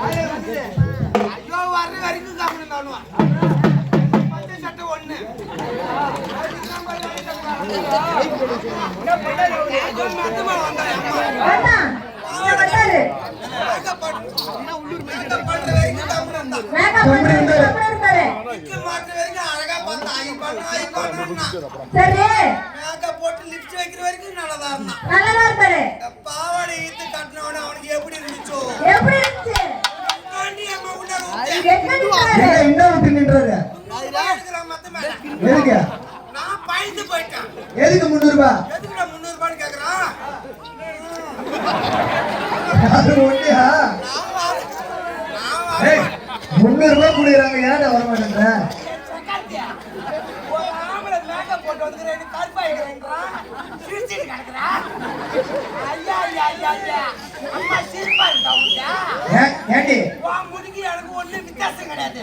ஐயோ வர்ற வரைக்கும் கம்மி தானுவான் பச்சை சட்டை ஒண்ணு போட்டு லிப்ட் வைக்கிற வரைக்கும் நல்லதா இருந்தான். பாவாடை ஈத்து கட்டினவன அவனுக்கு எப்படி இருந்துச்சோ நான் பயந்து போயிட்டேன். எதுக்கு 300 ரூபாய்? எதுக்கு 300 ரூபான்னு கேக்குறான்? அது ஒண்ணியா? 300 ரூபாய் குடுக்குறாங்க, ஏன்டா வர மாட்டேங்கிற? போட்டு வந்துக்கிறேன் கருப்பாயிக்கிறேன்றான். சிரிச்சிட்டு கிடக்குறா. ஐயா ஐயா ஐயா ஐயா அம்மா சிரிப்பா இருக்கா? ஏண்டி உன் முடிக்கு எனக்கு ஒண்ணு வித்தியாசம் கிடையாது.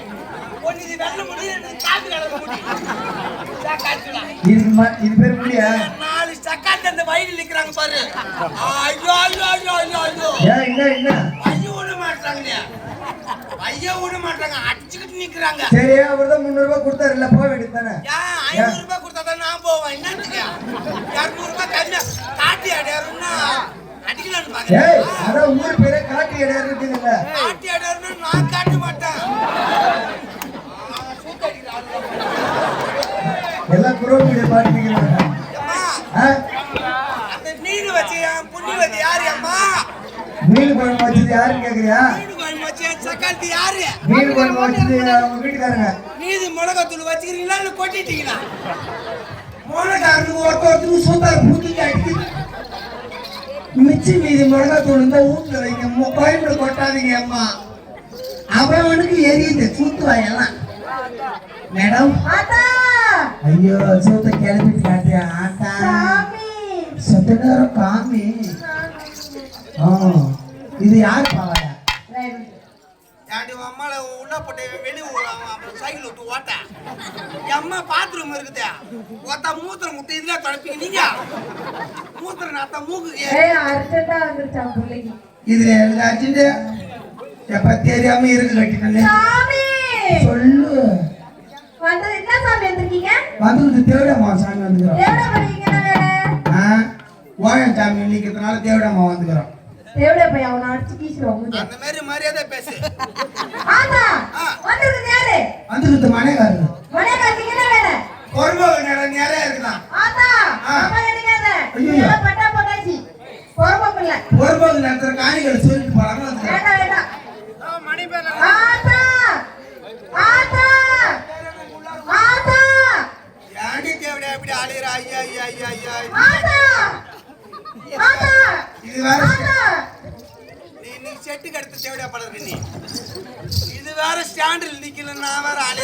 ஒண்ணு இது வெள்ள முடி, காது கிடக்க முடி. இது பேர் முடியா? 4 செகண்ட் அந்த வயலில் நிக்கிறாங்க பாரு. ஐயோ ஐயோ ஐயோ ஐயோ ஐயோ என்ன ஐயோ விட மாட்டாங்க. ஐயோ விட மாட்டாங்க, அடிச்சுக்கிட்டு நிக்கிறாங்க. சரி, அவர்தான் 300 ரூபாய் கொடுத்தாரு, இல்ல போக வேண்டியது தானே? 500 ரூபாய் கொடுத்தாதான் நான் போவேன். என்னத்துக்கு 200 ரூபாய் கம்மியா காட்டி அடையாருன்னா அடிக்கலான்னு பாக்குறேன். அதான் ஊர் பேரே காட்டி அடையாரு இருக்குதுல்ல. காட்டி அடையாருன்னா நான் காட்ட மாட்டேன். எல்லாம் குரோமிட பாட்டுக்கிறாங்க. அந்த மீன் வச்சு புண்ணி வச்சு யாரு அம்மா? மீன் குழம்பு வச்சது யாருன்னு கேக்குறியா? மீன் குழம்பு வச்சு சக்காத்தி யாரு? மீன் குழம்பு வச்சது அவங்க வீட்டுக்காரங்க. மீது மிளகாத்தூள் வச்சுக்கிறீங்களா இல்ல கொட்டிட்டீங்களா? மிளகாத்தூள் ஒருத்தருக்கு சூப்பரா பூத்திட்டு அடிச்சு மிச்சி மீது மிளகாத்தூள் இந்த வீட்டுல வைங்க, கோயம்புல கொட்டாதீங்க அம்மா. அவனுக்கு எரியுது சூத்து வாயெல்லாம். மேடம் ஐயோ சூத்த கிளம்பிட்டு காட்டியா ஆட்டா சத்த நேரம் காமி. இது யாரு பாவாயா? அம்மால உள்ள போட்டு வெளியே சைக்கிள் விட்டு ஓட்ட அம்மா பாத்ரூம் இருக்குது. ஒருத்தா மூத்திரம் முட்டை இதுல தொடப்பீங்க நீங்க. மூத்திரம் நாத்தா மூக்கு இது எனக்கு அர்ஜென்ட். எப்ப தெரியாம இருக்கு கட்டினே சொல்லு. வந்து தேவடம்மா சாமி வந்துக்கிறோம். ஓயம் சாமி நிக்கிறதுனால தேவடம்மா வந்துக்கிறோம். அந்த மாதிரி மரியாதை பேசு. வந்துருது மனைகாரு பொறுமை நிறைய இருக்கலாம். பொறுமை நேரத்தில் காணிகள் சொல்லிட்டு போறாங்க. மணி பேர் யாண்டி தேவடா எப்படி ஆளுறா? ஐயா ஐயா ஐயா ஐயா இது வேற நீ செட்டு கடுத்து தேவடா படுற. நீ இது வேற ஸ்டாண்டில் நிக்கல, நான் வேற ஆளு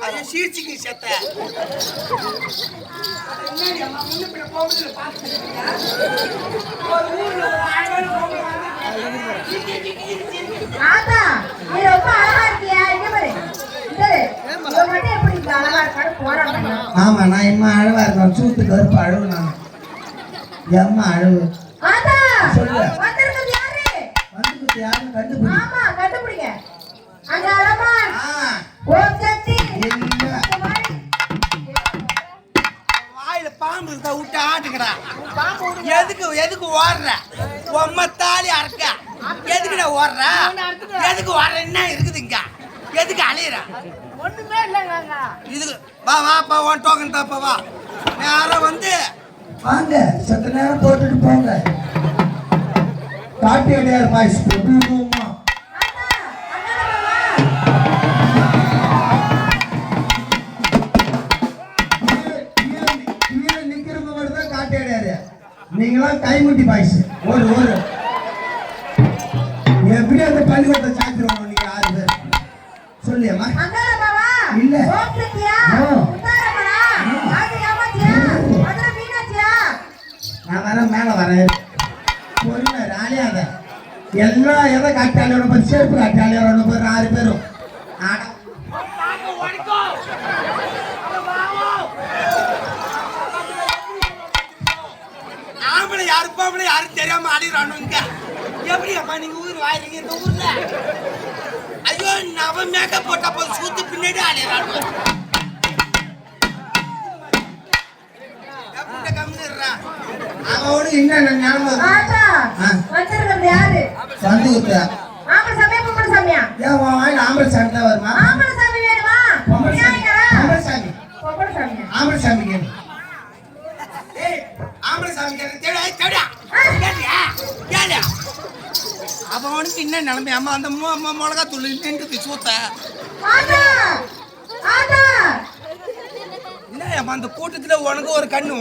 ஐயா சீர்ச்சிக்கு செத்த. ஆமா நான் எம்மா அழவா இருக்கேன். சூத்து கருப்பு அழகு நான் எம்மா அழகு சொல்லு. வந்துருக்கு யாரும் கண்டுபிடிங்க. வாயில பாம்பு இருந்தா விட்டு ஆட்டுக்கிறா. எதுக்கு ஓடுற? உம்ம தாலி அறக்க எதுக்குடா ஓடுற? எதுக்கு ஓடுற? என்ன இருக்குதுங்க? எதுக்கு அலையிற? ஒண்ணுமே இல்லைங்க. இதுக்கு வா வாப்பா ஒன் டோக்கன் தாப்பா வா. யாரும் வந்து வாங்க சத்த நேரம் போட்டுட்டு போங்க. காட்டி அடையார் பாய்ஸ் போட்டுமா நிக்கிறவங்க மட்டும் தான் காட்டி அடையாரு. நீங்களாம் கைமுட்டி பாய்ஸ் ஒரு எப்படி அந்த பள்ளிக்கூடத்தை சாத்திடுவாங்க நீங்க 6 பேர் சொல்லியம்மா? இல்ல நான் வர மேல வரேன். பொறுமை ராலியாத எல்லாம் எதை காட்டாளியோட போய் செருப்பு காட்டாளியோட போய் 6 பேரும் ஆம்பளை யாருப்பாம்பளை யாரும் தெரியாம ஆடிடுறானுங்க. எப்படி அம்மா நீங்க ஊர் வாயிறீங்க இந்த ஊர்ல. ஐயோ நவ மேக்கப் போட்டா போய் சுத்தி பின்னாடி ஆளையறாங்க. எப்பட கம்மிடுறா. அவனோட என்ன ஞாபகம் ஆத்தா வச்சிருக்கிறது யாரு? சந்தூத்த ஆம்பளை சாமியா பொம்பளை சாமியா? ஏன் உன் வாயில ஆம்பளை சாமி தான் வருமா? ஆம்பளை சாமி வேணுமா? பொம்பளை சாமி. நியாயக்காரா? ஆம்பளை சாமி. பொம்பளை சாமியா? ஆம்பளை சாமி கேளு. ஏய் ஆம்பளை சாமி தேடா தேடா. கேளு. அவனுக்கு என்ன நிலைமை? அம்மா அந்த மிளகா தூள் நின்றுது சூத்த. ஆத்தா ஆத்தா என்ன அந்த கூட்டத்துல உனக்கு ஒரு கண்ணு